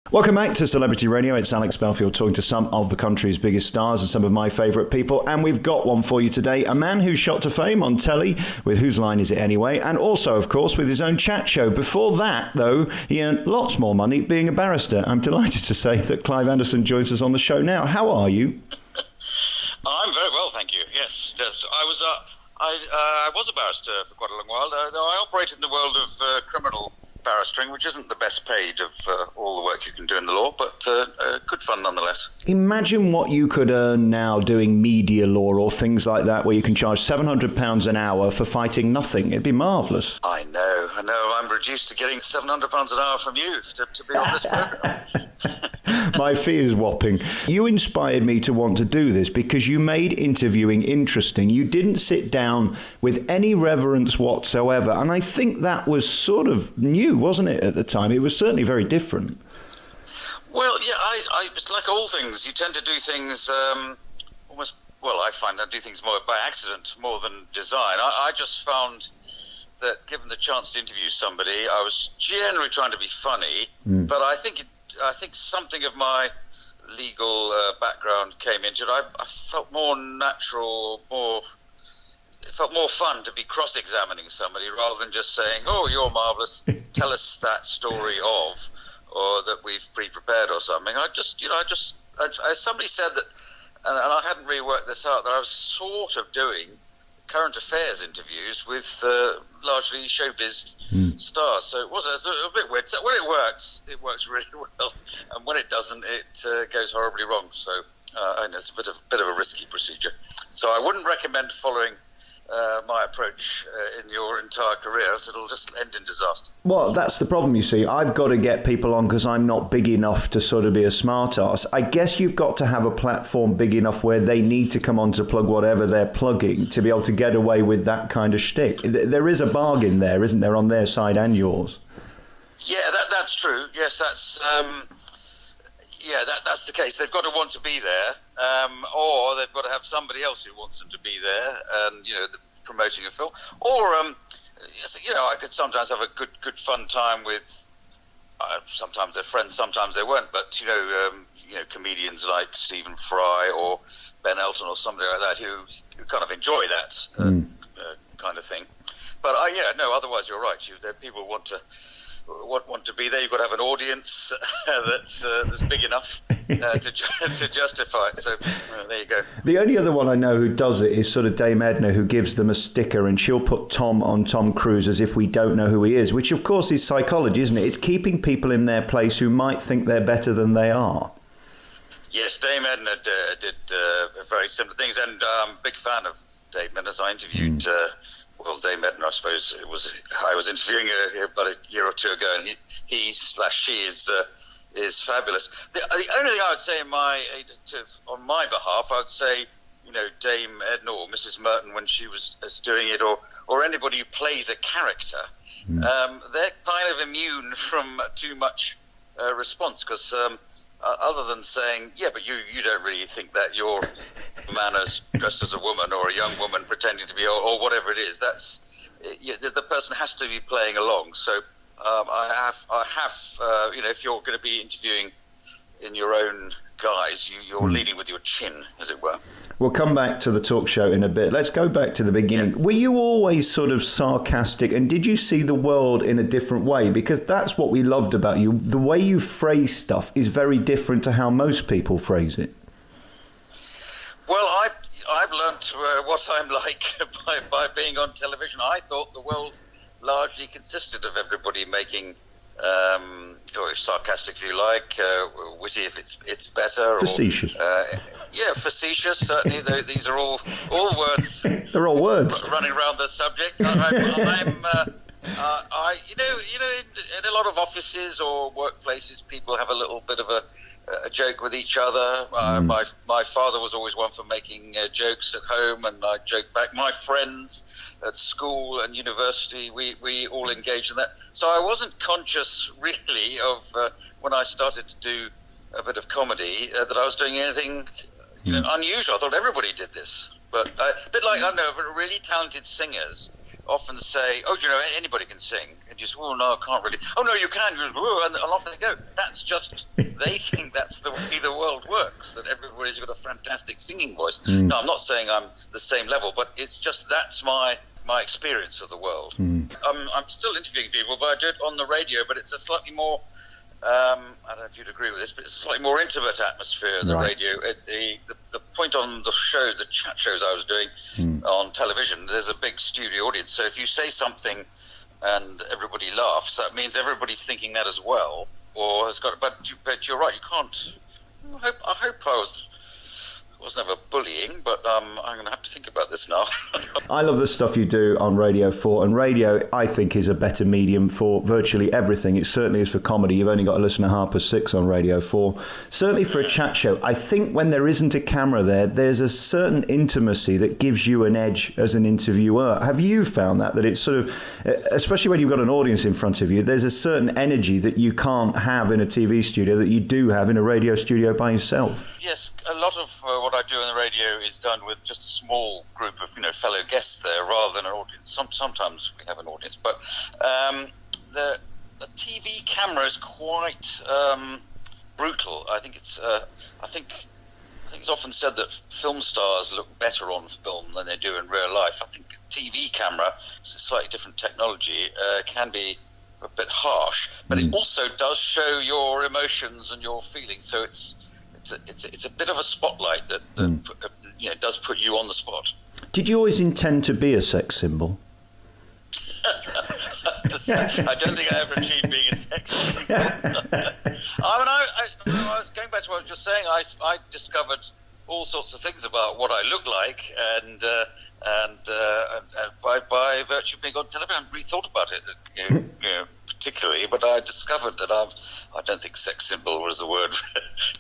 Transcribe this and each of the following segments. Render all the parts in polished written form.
Welcome back to Celebrity Radio. It's Alex Belfield talking to some of the country's biggest stars and some of my favourite people. And we've got one for you today. A man who shot to fame on telly with Whose Line Is It Anyway? And also, of course, with his own chat show. Before that, though, he earned lots more money being a barrister. I'm delighted to say that Clive Anderson joins us on the show now. How are you? I'm very well, thank you. Yes. I was a barrister for quite a long while. Though I operated in the world of criminal barristering, which isn't the best paid of all the work you can do in the law, but good fun nonetheless. Imagine what you could earn now doing media law or things like that, where you can charge £700 an hour for fighting nothing. It'd be marvellous. I know. I'm reduced to getting £700 an hour from you to be on this programme. My fee is whopping. You inspired me to want to do this because you made interviewing interesting. You didn't sit down with any reverence whatsoever. And I think that was sort of new, wasn't it, at the time? It was certainly very different. Well, yeah, it's like all things. You tend to do things almost, well, I find I do things more by accident more than design. I just found that given the chance to interview somebody, I was generally trying to be funny, but I think something of my legal background came into it. I felt more natural, it felt more fun to be cross-examining somebody rather than just saying, "Oh, you're marvellous, tell us that story of," or that we've pre-prepared or something. Somebody said that, and I hadn't really worked this out, that I was sort of doing current affairs interviews with largely showbiz stars. So it was a bit weird. So when it works really well, and when it doesn't, it goes horribly wrong. So and it's a bit of a risky procedure. So I wouldn't recommend following my approach in your entire career, so it'll just end in disaster. Well, that's the problem, you see. I've got to get people on because I'm not big enough to sort of be a smart ass. I guess you've got to have a platform big enough where they need to come on to plug whatever they're plugging to be able to get away with that kind of shtick. There is a bargain there, isn't there, on their side and yours? Yeah, that's true. Yes, that's that's the case. They've got to want to be there, or they've got to have somebody else who wants them to be there, and promoting a film. Or I could sometimes have a good fun time with. Sometimes they're friends, sometimes they weren't. But comedians like Stephen Fry or Ben Elton or somebody like that who kind of enjoy that kind of thing. But otherwise you're right. People want to be there. You've got to have an audience that's big enough to justify it. So there you go. The only other one I know who does it is sort of Dame Edna, who gives them a sticker and she'll put Tom on Tom Cruise as if we don't know who he is, which of course is psychology, isn't it? It's keeping people in their place who might think they're better than they are. Yes, Dame Edna did very similar things, and I'm a big fan of Dame Edna. So I interviewed Dame Edna, I suppose I was interviewing her about a year or two ago, and he/she is fabulous. The only thing I would say on my behalf, I would say, Dame Edna or Mrs. Merton when she was doing it, or anybody who plays a character, they're kind of immune from too much response, because other than saying, yeah, but you don't really think that you're a man dressed as a woman or a young woman pretending to be, or whatever it is, the person has to be playing along. So I have if you're going to be interviewing in your own guise, you're leading with your chin, as it were. We'll come back to the talk show in a bit. Let's go back to the beginning. Yeah. Were you always sort of sarcastic, and did you see the world in a different way? Because that's what we loved about you. The way you phrase stuff is very different to how most people phrase it. Well, I've learnt what I'm like by being on television. I thought the world largely consisted of everybody making, or sarcastic if you like, witty if it's better. Facetious. Facetious, certainly. These are all words. They're all words. Running around the subject. In a lot of offices or workplaces, people have a little bit of a joke with each other. My father was always one for making jokes at home, and I joke back. My friends at school and university, we all engaged in that. So I wasn't conscious really of when I started to do a bit of comedy that I was doing anything unusual. I thought everybody did this, but a bit like, I don't know, really talented singers often say, "Oh, anybody can sing," and you say, "Oh no, I can't really." "Oh no, you can." You go, and off they go. That's just they think that's the way the world works. That everybody's got a fantastic singing voice. No, I'm not saying I'm the same level, but it's just that's my experience of the world. I'm still interviewing people, but I do it on the radio. But it's a slightly more I don't know if you'd agree with this, but it's a slightly more intimate atmosphere in the radio. The point on the shows, the chat shows I was doing on television, there's a big studio audience. So if you say something and everybody laughs, that means everybody's thinking that as well, or has got. But you're right, you can't. I hope I was never bullying, but I'm going to have to think about this now. I love the stuff you do on Radio 4, and radio, I think, is a better medium for virtually everything. It certainly is for comedy. You've only got to listen to 6:30 on Radio 4. Certainly for a chat show, I think when there isn't a camera there, there's a certain intimacy that gives you an edge as an interviewer. Have you found that it's sort of, especially when you've got an audience in front of you, there's a certain energy that you can't have in a TV studio that you do have in a radio studio by yourself? Yes, a lot of what I do on the radio is done with just a small group of fellow guests there, rather than an audience. Sometimes we have an audience, but the TV camera is quite brutal. I think it's often said that film stars look better on film than they do in real life. I think TV camera, it's a slightly different technology, can be a bit harsh, but it also does show your emotions and your feelings. So it's a bit of a spotlight that does put you on the spot. Did you always intend to be a sex symbol? I don't think I ever achieved being a sex symbol. I was going back to what I was just saying. I discovered all sorts of things about what I look like, and by virtue of being on television, I haven't really thought about it, particularly. But I discovered that I don't think sex symbol was the word,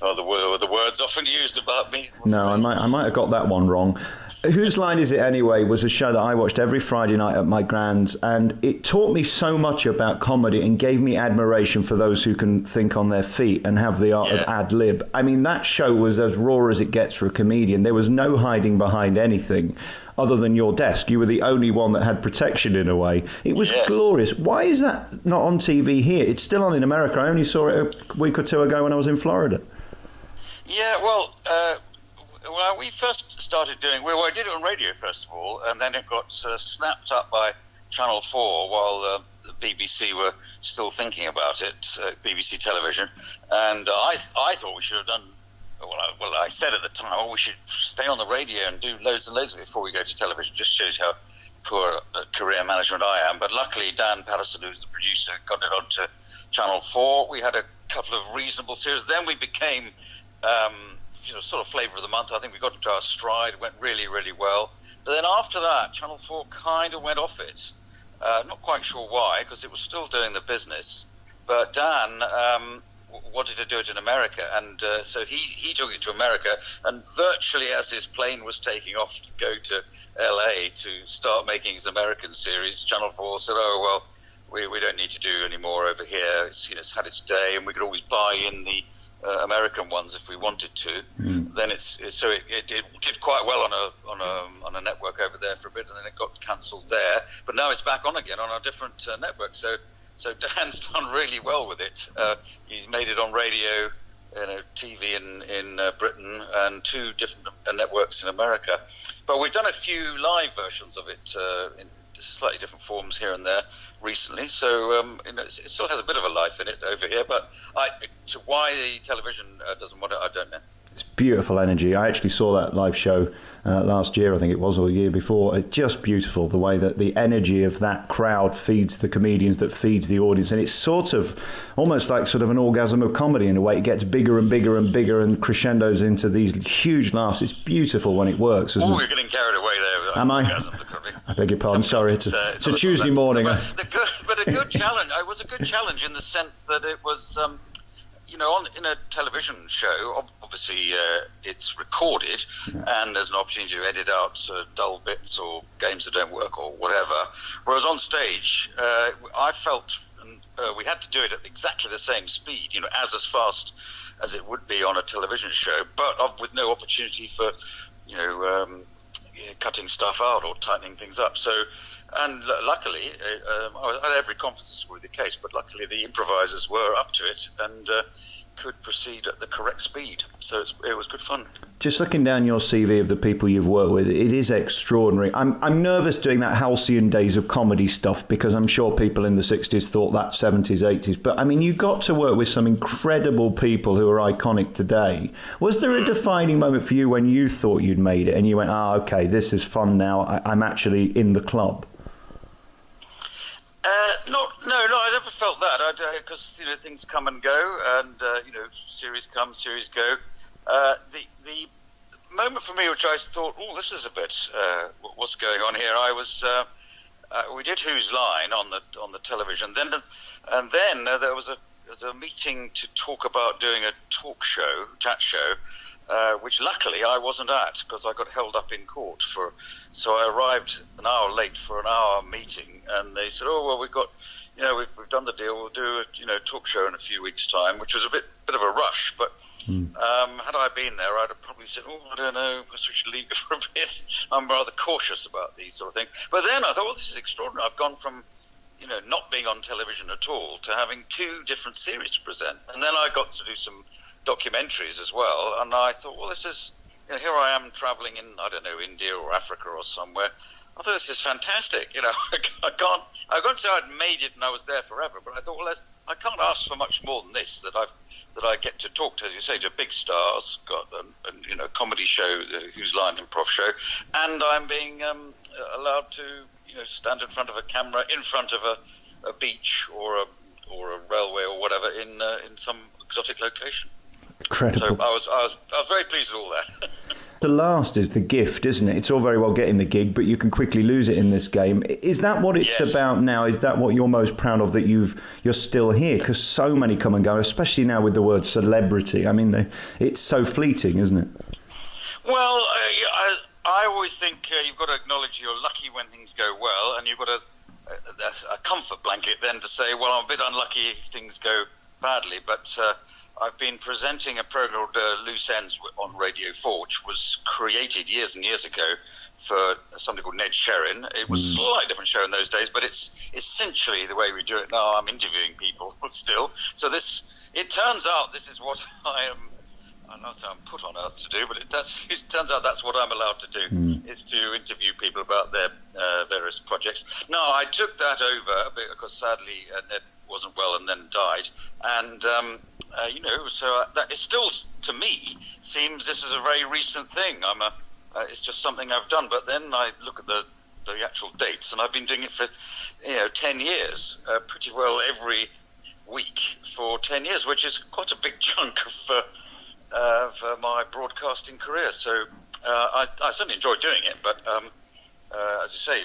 or the words often used about me. No, I might have got that one wrong. Whose Line Is It Anyway was a show that I watched every Friday night at my grand's, and it taught me so much about comedy and gave me admiration for those who can think on their feet and have the art of ad-lib. I mean, that show was as raw as it gets for a comedian. There was no hiding behind anything other than your desk. You were the only one that had protection in a way. It was glorious. Why is that not on TV here? It's still on in America. I only saw it a week or two ago when I was in Florida. Yeah, well... Well, we first started doing... Well, I did it on radio, first of all, and then it got snapped up by Channel 4 while the BBC were still thinking about it, BBC Television. And I thought we should have done... Well, I said at the time, we should stay on the radio and do loads and loads of it before we go to television. Just shows how poor career management I am. But luckily, Dan Patterson, who's the producer, got it onto Channel 4. We had a couple of reasonable series. Then we became... sort of flavour of the month. I think we got into our stride. It went really, really well. But then after that, Channel 4 kind of went off it. Not quite sure why, because it was still doing the business. But Dan wanted to do it in America, and so he took it to America. And virtually as his plane was taking off to go to LA to start making his American series, Channel 4 said, "Oh well, we don't need to do any more over here. It's had its day, and we could always buy in the American ones if we wanted to." Then it did quite well on a network over there for a bit, and then it got cancelled there. But now it's back on again on a different network. So Dan's done really well with it. He's made it on radio, TV in Britain, and 2 different networks in America. But we've done a few live versions of it in slightly different forms here and there recently, so it still has a bit of a life in it over here, but why the television doesn't want it, I don't know. It's beautiful energy. I actually saw that live show last year, I think it was, or the year before. It's just beautiful, the way that the energy of that crowd feeds the comedians, that feeds the audience, and it's sort of almost like sort of an orgasm of comedy in a way. It gets bigger and bigger and bigger and crescendos into these huge laughs. It's beautiful when it works, isn't it? We're getting carried away there. Am I? I beg your pardon, sorry. It's a Tuesday morning. But a good challenge. It was a good challenge in the sense that it was... in a television show, obviously it's recorded, and there's an opportunity to edit out dull bits or games that don't work or whatever. Whereas on stage, I felt we had to do it at exactly the same speed, as fast as it would be on a television show, but with no opportunity for, cutting stuff out or tightening things up. So, and luckily, I had every confidence this would be the case, but luckily the improvisers were up to it and could proceed at the correct speed. So it was good fun. Just looking down your CV of the people you've worked with, it is extraordinary. I'm nervous doing that halcyon days of comedy stuff because I'm sure people in the 60s thought that 70s, 80s. But I mean, you got to work with some incredible people who are iconic today. Was there a defining moment for you when you thought you'd made it and you went, okay, this is fun now, I'm actually in the club? No, I never felt that. Because things come and go, and series come, series go. The moment for me, which I thought, this is a bit what's going on here. I was we did Whose Line on the television, then there was a meeting to talk about doing a chat show. Which luckily I wasn't at because I got held up in court so I arrived an hour late for an hour meeting, and they said, we've got, we've done the deal, we'll do a talk show in a few weeks' time, which was a bit of a rush, but had I been there, I'd have probably said, I don't know, perhaps we should leave it for a bit. I'm rather cautious about these sort of things. But then I thought, this is extraordinary. I've gone from not being on television at all to having 2 different series to present, and then I got to do some documentaries as well, and I thought, this is, here I am traveling in, I don't know, India or Africa or somewhere. I thought, this is fantastic. I can't say I'd made it and I was there forever, but I thought, I can't ask for much more than this, that I get to talk to, as you say, to big stars, got a comedy show, the Whose Line improv show, and I'm being allowed to stand in front of a camera in front of a beach or a railway or whatever in some exotic location. Incredible. So I was very pleased with all that. The last is the gift, isn't it? It's all very well getting the gig, but you can quickly lose it in this game. Is that what it's about now? Is that what you're most proud of, that you're still here? Because so many come and go, especially now with the word celebrity. I mean, it's so fleeting, isn't it? Well, I always think you've got to acknowledge you're lucky when things go well, and you've got a comfort blanket then to say, well, I'm a bit unlucky if things go badly, but I've been presenting a program called Loose Ends on Radio 4, which was created years and years ago for somebody called Ned Sherrin. It was a slightly different show in those days, but it's essentially the way we do it now. I'm interviewing people still. So it turns out this is what I know I'm put on earth to do, but it turns out that's what I'm allowed to do, is to interview people about their various projects. No, I took that over because sadly Ned wasn't well and then died, and so that it still, to me, seems this is a very recent thing. It's just something I've done. But then I look at the actual dates, and I've been doing it for 10 years, pretty well every week for 10 years, which is quite a big chunk of my broadcasting career. So I certainly enjoy doing it. But as you say,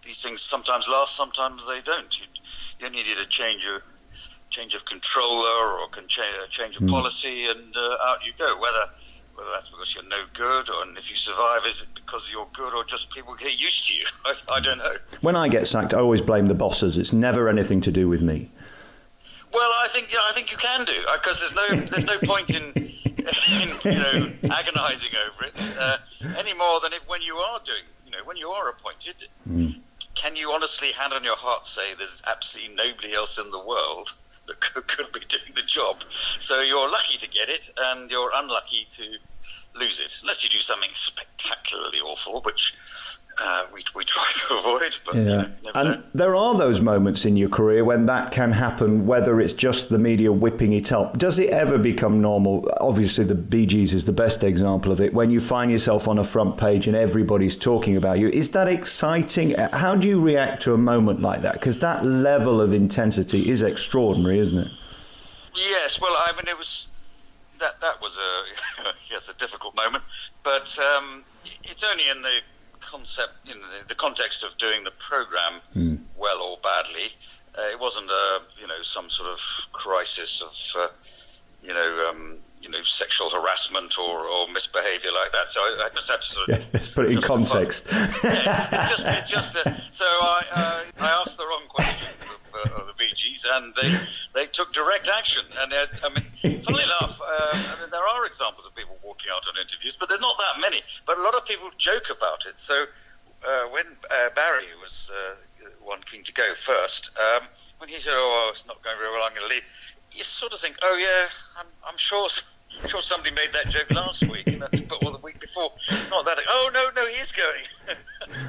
these things sometimes last, sometimes they don't. You only need a change of controller or change of policy, and out you go. Whether that's because you're no good, or if you survive, is it because you're good, or just people get used to you? I don't know. When I get sacked, I always blame the bosses. It's never anything to do with me. Well, I think you can do, because there's no point in agonising over it any more than when you are doing, when you are appointed. Can you honestly, hand on your heart, say there's absolutely nobody else in the world that could be doing the job? So you're lucky to get it, and you're unlucky to lose it, unless you do something spectacularly awful, which we try to avoid. But never know. There are those moments in your career when that can happen, whether it's just the media whipping it up. Does it ever become normal? Obviously, the Beegees is the best example of it. When you find yourself on a front page and everybody's talking about you, is that exciting? How do you react to a moment like that? Because that level of intensity is extraordinary, isn't it? Yes. Well, I mean, it was that was a difficult moment, but it's only in the the context of doing the program well or badly. It wasn't some sort of crisis of sexual harassment or misbehaviour like that. So I just had to sort of let's put it in context. It's just so I asked the wrong questions of the Beegees, and they took direct action. And funnily enough, there are examples of people walking out on interviews, but there's not that many. But a lot of people joke about it. So when Barry was one keen to go first, when he said, "Oh, it's not going very well, I'm going to leave," you sort of think, "Oh yeah, I'm sure somebody made that joke last week, or the week before. Not that. Oh no, he is going."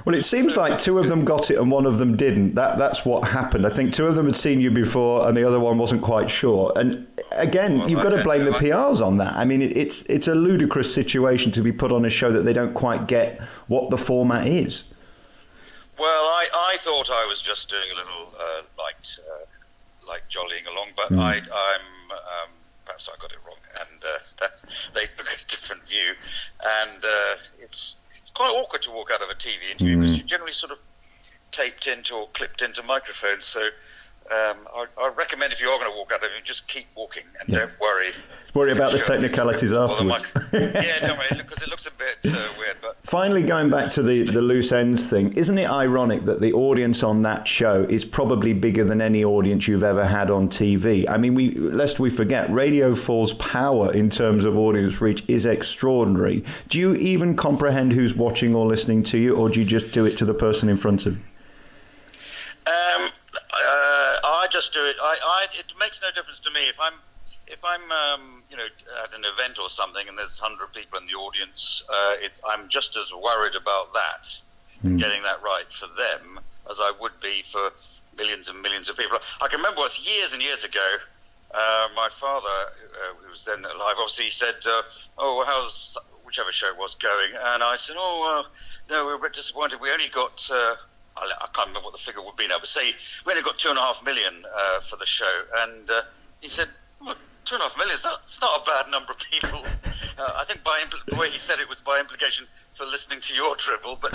Well, it seems like two of them got it and one of them didn't. That's what happened. I think two of them had seen you before and the other one wasn't quite sure. And again, you've got to blame the PRs on that. I mean, it's a ludicrous situation to be put on a show that they don't quite get what the format is. Well, I thought I was just doing a little light jollying along, but I'm perhaps I got it wrong, and they took a different view, and it's quite awkward to walk out of a TV interview because you're generally sort of taped into or clipped into microphones. So I recommend if you are going to walk out of it, just keep walking and don't worry. Worry about the technicalities afterwards. Yeah, don't worry, because it looks a bit weird. But finally, going back to the loose ends thing, isn't it ironic that the audience on that show is probably bigger than any audience you've ever had on TV? I mean, lest we forget, Radio 4's power in terms of audience reach is extraordinary. Do you even comprehend who's watching or listening to you, or do you just do it to the person in front of you? I just do it. It makes no difference to me if I'm at an event or something and there's 100 people in the audience. I'm just as worried about that, getting that right for them, as I would be for millions and millions of people. I can remember years and years ago, my father, who was then alive, obviously he said, "Oh, how's whichever show it was going?" And I said, "Oh, no, we're a bit disappointed. We only got." I can't remember what the figure would be now, but say we only got 2.5 million for the show, and he said, "Well, 2.5 million, it's not a bad number of people." I think the way he said it was by implication for listening to your drivel, but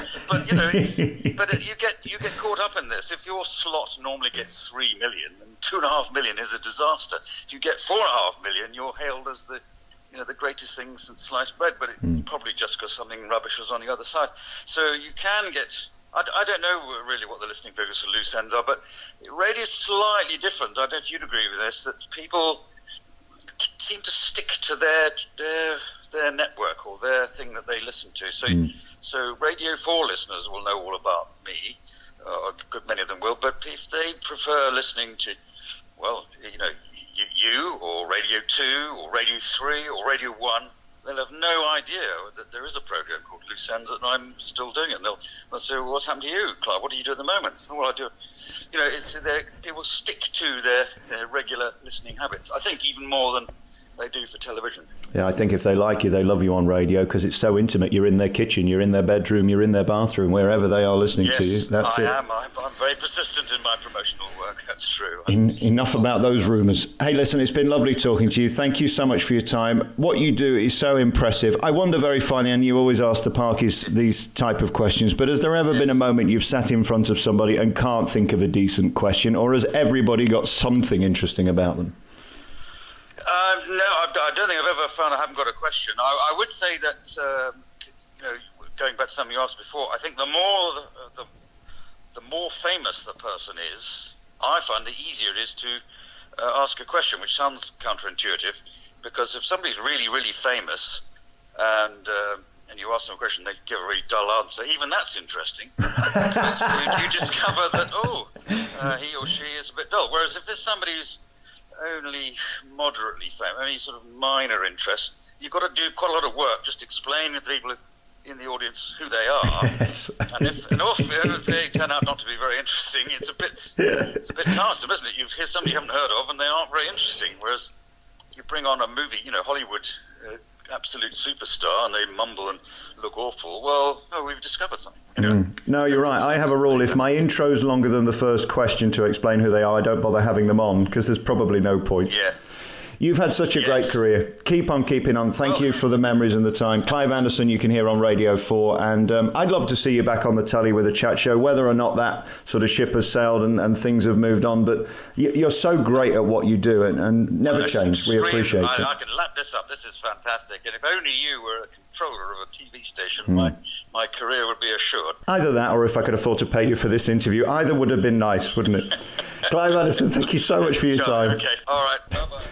you get caught up in this. If your slot normally gets 3 million, and 2.5 million is a disaster. If you get 4.5 million, you're hailed as the greatest thing since sliced bread, but it's probably just because something rubbish was on the other side. So you can get. I don't know really what the listening figures for loose ends are, but radio is slightly different. I don't know if you'd agree with this, that people seem to stick to their network or their thing that they listen to. So Radio 4 listeners will know all about me, or a good many of them will, but if they prefer listening to, you or Radio 2 or Radio 3 or Radio 1, they'll have no idea that there is a program called Loose Ends and I'm still doing it. And they'll say, "Well, what's happened to you, Clive? What do you do at the moment?" "Oh, well, I do." People stick to their regular listening habits. I think even more than they do for television. Yeah, I think if they like you, they love you on radio because it's so intimate. You're in their kitchen, you're in their bedroom, you're in their bathroom, wherever they are listening to you. That's it. I'm very persistent in my promotional work. That's true. Enough about those rumours. Hey, listen, it's been lovely talking to you. Thank you so much for your time. What you do is so impressive. I wonder very finally, and you always ask the Parkies these type of questions, but has there ever been a moment you've sat in front of somebody and can't think of a decent question, or has everybody got something interesting about them? No, I don't think I've ever found I haven't got a question. I would say that, going back to something you asked before, I think the more famous the person is, I find the easier it is to ask a question, which sounds counterintuitive, because if somebody's really, really famous and you ask them a question, they give a really dull answer, even that's interesting. Because you discover that, he or she is a bit dull. Whereas if there's somebody who's only moderately famous, any sort of minor interest, you've got to do quite a lot of work just explaining to people in the audience who they are. Yes. And if they turn out not to be very interesting, it's a bit tiresome, isn't it? You hear somebody you haven't heard of and they aren't very interesting. Whereas you bring on a movie, Hollywood absolute superstar, and they mumble and look awful. Well, we've discovered something. No, you're right. I have a rule. If my intro's longer than the first question to explain who they are, I don't bother having them on, because there's probably no point. Yeah. You've had such a great career. Keep on keeping on. Thank you for the memories and the time. Clive Anderson, you can hear on Radio 4. And I'd love to see you back on the telly with a chat show, whether or not that sort of ship has sailed and things have moved on. But you're so great at what you do and never change. We appreciate it. I can lap this up. This is fantastic. And if only you were a controller of a TV station, my career would be assured. Either that, or if I could afford to pay you for this interview, either would have been nice, wouldn't it? Clive Anderson, thank you so much for your time. Okay. All right. Bye-bye.